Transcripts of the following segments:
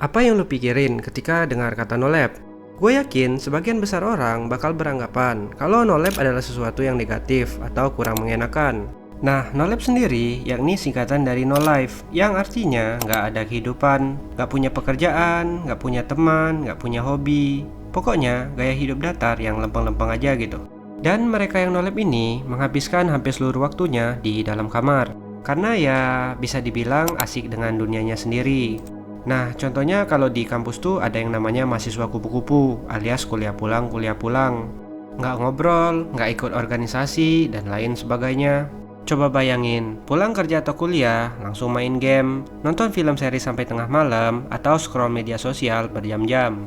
Apa yang lu pikirin ketika dengar kata no lab? Gue yakin sebagian besar orang bakal beranggapan kalau no lab adalah sesuatu yang negatif atau kurang mengenakan. Nah, no lab sendiri yakni singkatan dari no life, yang artinya nggak ada kehidupan, nggak punya pekerjaan, nggak punya teman, nggak punya hobi. Pokoknya gaya hidup datar yang lempeng-lempeng aja gitu. Dan mereka yang no lab ini menghabiskan hampir seluruh waktunya di dalam kamar, karena ya bisa dibilang asik dengan dunianya sendiri. Nah, contohnya kalau di kampus tuh ada yang namanya mahasiswa kupu-kupu, alias kuliah pulang. Nggak ngobrol, nggak ikut organisasi, dan lain sebagainya. Coba bayangin, pulang kerja atau kuliah, langsung main game, nonton film seri sampai tengah malam, atau scroll media sosial berjam-jam.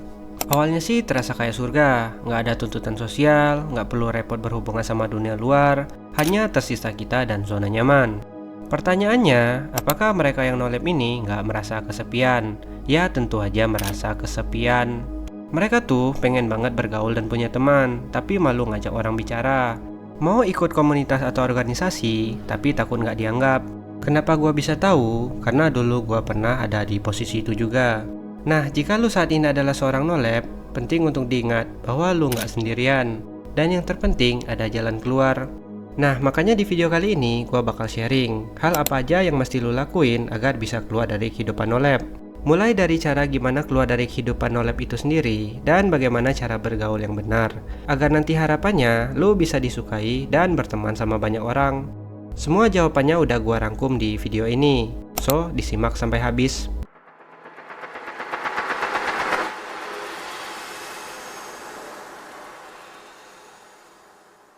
Awalnya sih terasa kayak surga, nggak ada tuntutan sosial, nggak perlu repot berhubungan sama dunia luar, hanya tersisa kita dan zona nyaman. Pertanyaannya, apakah mereka yang no lab ini nggak merasa kesepian? Ya tentu aja merasa kesepian. Mereka tuh pengen banget bergaul dan punya teman, tapi malu ngajak orang bicara. Mau ikut komunitas atau organisasi, tapi takut nggak dianggap. Kenapa gua bisa tahu? Karena dulu gua pernah ada di posisi itu juga. Nah, jika lu saat ini adalah seorang no lab, penting untuk diingat bahwa lu nggak sendirian. Dan yang terpenting ada jalan keluar. Nah, makanya di video kali ini gue bakal sharing hal apa aja yang mesti lo lakuin agar bisa keluar dari kehidupan no lab. Mulai dari cara gimana keluar dari kehidupan no lab itu sendiri, dan bagaimana cara bergaul yang benar, agar nanti harapannya lo bisa disukai dan berteman sama banyak orang. Semua jawabannya udah gue rangkum di video ini, so disimak sampai habis.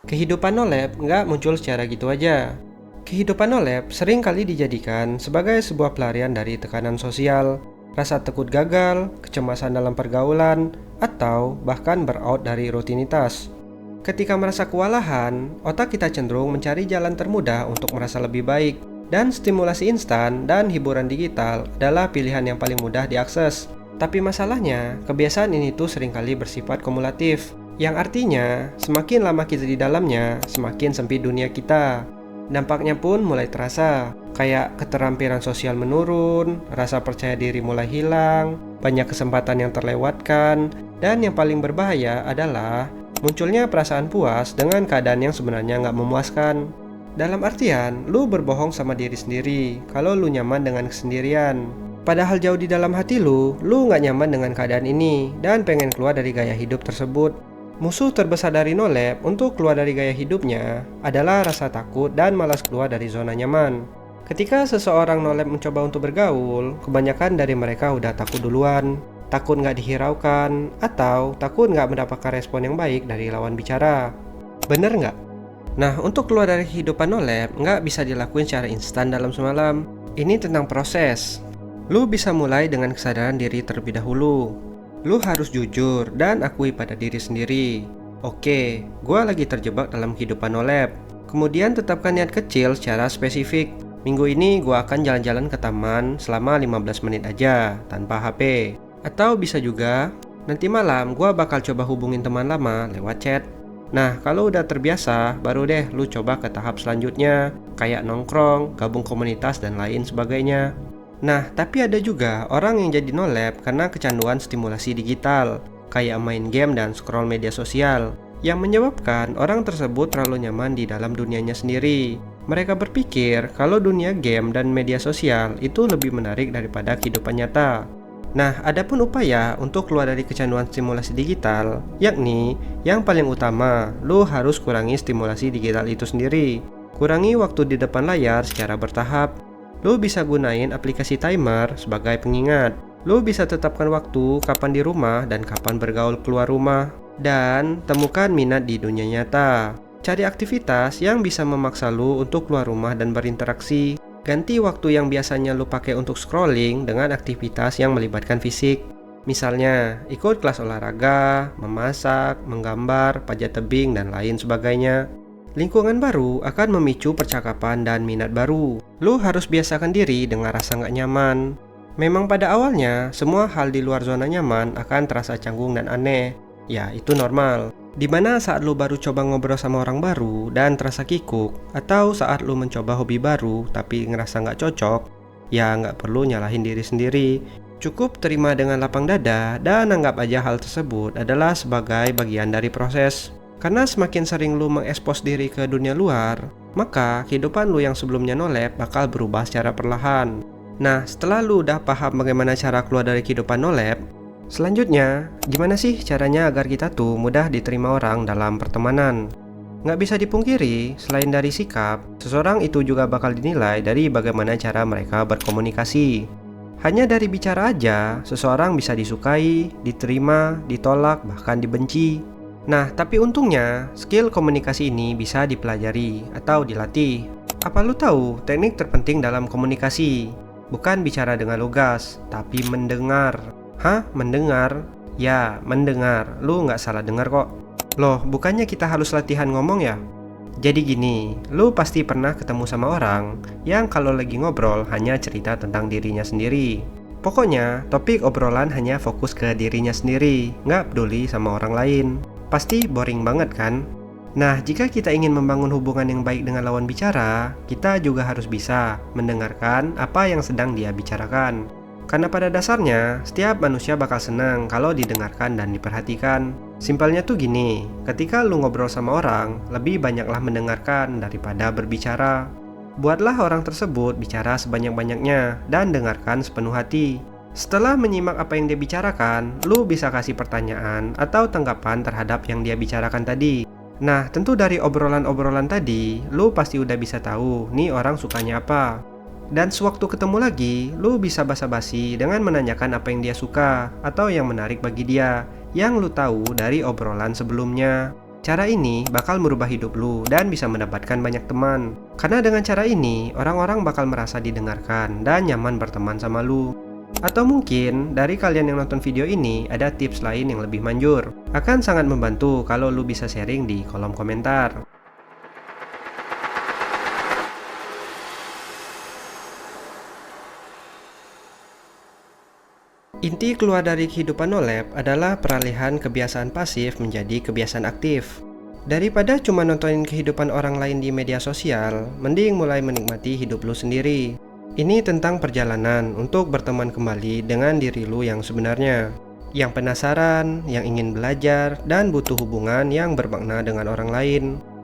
Kehidupan no lab nggak muncul secara gitu aja. Kehidupan no lab sering kali dijadikan sebagai sebuah pelarian dari tekanan sosial, rasa takut gagal, kecemasan dalam pergaulan, atau bahkan berout dari rutinitas. Ketika merasa kewalahan, otak kita cenderung mencari jalan termudah untuk merasa lebih baik, dan stimulasi instan dan hiburan digital adalah pilihan yang paling mudah diakses. Tapi masalahnya, kebiasaan ini tuh seringkali bersifat kumulatif, yang artinya semakin lama kita di dalamnya, semakin sempit dunia kita. Dampaknya pun mulai terasa, kayak keterampilan sosial menurun, rasa percaya diri mulai hilang, banyak kesempatan yang terlewatkan, dan yang paling berbahaya adalah munculnya perasaan puas dengan keadaan yang sebenarnya nggak memuaskan. Dalam artian, lu berbohong sama diri sendiri kalau lu nyaman dengan kesendirian. Padahal jauh di dalam hati lu nggak nyaman dengan keadaan ini dan pengen keluar dari gaya hidup tersebut. Musuh terbesar dari no lab untuk keluar dari gaya hidupnya adalah rasa takut dan malas keluar dari zona nyaman. Ketika seseorang no lab mencoba untuk bergaul, kebanyakan dari mereka udah takut duluan, takut nggak dihiraukan, atau takut nggak mendapatkan respon yang baik dari lawan bicara. Bener nggak? Nah, untuk keluar dari kehidupan no lab nggak bisa dilakuin secara instan dalam semalam. Ini tentang proses. Lu bisa mulai dengan kesadaran diri terlebih dahulu. Lu harus jujur dan akui pada diri sendiri. Oke, gue lagi terjebak dalam kehidupan no lab. Kemudian tetapkan niat kecil secara spesifik. Minggu ini gue akan jalan-jalan ke taman selama 15 menit aja, tanpa HP. Atau bisa juga, nanti malam gue bakal coba hubungin teman lama lewat chat. Nah, kalau udah terbiasa, baru deh lu coba ke tahap selanjutnya, kayak nongkrong, gabung komunitas, dan lain sebagainya. Nah, tapi ada juga orang yang jadi no lab karena kecanduan stimulasi digital, kayak main game dan scroll media sosial, yang menyebabkan orang tersebut terlalu nyaman di dalam dunianya sendiri. Mereka berpikir kalau dunia game dan media sosial itu lebih menarik daripada kehidupan nyata. Nah, adapun upaya untuk keluar dari kecanduan stimulasi digital, yakni yang paling utama, lu harus kurangi stimulasi digital itu sendiri. Kurangi waktu di depan layar secara bertahap. Lu bisa gunain aplikasi timer sebagai pengingat. Lu bisa tetapkan waktu kapan di rumah dan kapan bergaul keluar rumah. Dan temukan minat di dunia nyata. Cari aktivitas yang bisa memaksa lu untuk keluar rumah dan berinteraksi. Ganti waktu yang biasanya lu pakai untuk scrolling dengan aktivitas yang melibatkan fisik. Misalnya, ikut kelas olahraga, memasak, menggambar, panjat tebing, dan lain sebagainya. Lingkungan baru akan memicu percakapan dan minat baru. Lu harus biasakan diri dengan rasa nggak nyaman. Memang pada awalnya, semua hal di luar zona nyaman akan terasa canggung dan aneh. Ya, itu normal. Dimana saat lu baru coba ngobrol sama orang baru dan terasa kikuk, atau saat lu mencoba hobi baru tapi ngerasa nggak cocok, ya nggak perlu nyalahin diri sendiri. Cukup terima dengan lapang dada dan anggap aja hal tersebut adalah sebagai bagian dari proses. Karena semakin sering lu mengekspos diri ke dunia luar, maka kehidupan lu yang sebelumnya nolep bakal berubah secara perlahan. Nah, setelah lu udah paham bagaimana cara keluar dari kehidupan nolep, selanjutnya, gimana sih caranya agar kita tuh mudah diterima orang dalam pertemanan? Nggak bisa dipungkiri, selain dari sikap, seseorang itu juga bakal dinilai dari bagaimana cara mereka berkomunikasi. Hanya dari bicara aja, seseorang bisa disukai, diterima, ditolak, bahkan dibenci. Nah, tapi untungnya, skill komunikasi ini bisa dipelajari atau dilatih. Apa lu tahu teknik terpenting dalam komunikasi? Bukan bicara dengan lugas, tapi mendengar. Hah? Mendengar? Ya, mendengar. Lu nggak salah dengar kok. Loh, bukannya kita harus latihan ngomong ya? Jadi gini, lu pasti pernah ketemu sama orang yang kalau lagi ngobrol hanya cerita tentang dirinya sendiri. Pokoknya, topik obrolan hanya fokus ke dirinya sendiri, nggak peduli sama orang lain. Pasti boring banget kan? Nah, jika kita ingin membangun hubungan yang baik dengan lawan bicara, kita juga harus bisa mendengarkan apa yang sedang dia bicarakan. Karena pada dasarnya, setiap manusia bakal senang kalau didengarkan dan diperhatikan. Simpelnya tuh gini, ketika lu ngobrol sama orang, lebih banyaklah mendengarkan daripada berbicara. Buatlah orang tersebut bicara sebanyak-banyaknya dan dengarkan sepenuh hati. Setelah menyimak apa yang dia bicarakan, lu bisa kasih pertanyaan atau tanggapan terhadap yang dia bicarakan tadi. Nah, tentu dari obrolan-obrolan tadi, lu pasti udah bisa tahu nih orang sukanya apa. Dan sewaktu ketemu lagi, lu bisa basa-basi dengan menanyakan apa yang dia suka atau yang menarik bagi dia, yang lu tahu dari obrolan sebelumnya. Cara ini bakal merubah hidup lu dan bisa mendapatkan banyak teman. Karena dengan cara ini, orang-orang bakal merasa didengarkan dan nyaman berteman sama lu. Atau mungkin dari kalian yang nonton video ini ada tips lain yang lebih manjur. Akan sangat membantu kalau lu bisa sharing di kolom komentar. Inti keluar dari kehidupan nolep adalah peralihan kebiasaan pasif menjadi kebiasaan aktif. Daripada cuma nontonin kehidupan orang lain di media sosial, mending mulai menikmati hidup lu sendiri. Ini tentang perjalanan untuk berteman kembali dengan diri lu yang sebenarnya. Yang penasaran, yang ingin belajar, dan butuh hubungan yang bermakna dengan orang lain.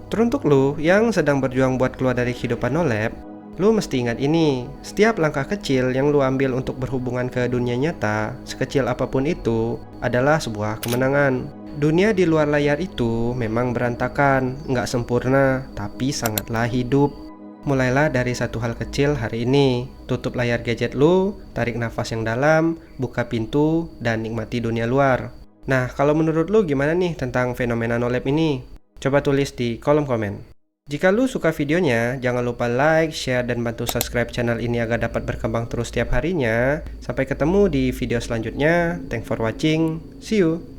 Teruntuk lu yang sedang berjuang buat keluar dari kehidupan nolep, lu mesti ingat ini, setiap langkah kecil yang lu ambil untuk berhubungan ke dunia nyata, sekecil apapun itu, adalah sebuah kemenangan. Dunia di luar layar itu memang berantakan, nggak sempurna, tapi sangatlah hidup. Mulailah dari satu hal kecil hari ini. Tutup layar gadget lu, tarik nafas yang dalam, buka pintu, dan nikmati dunia luar. Nah, kalau menurut lu gimana nih tentang fenomena nolep ini? Coba tulis di kolom komen. Jika lu suka videonya, jangan lupa like, share, dan bantu subscribe channel ini agar dapat berkembang terus setiap harinya. Sampai ketemu di video selanjutnya. Thanks for watching. See you!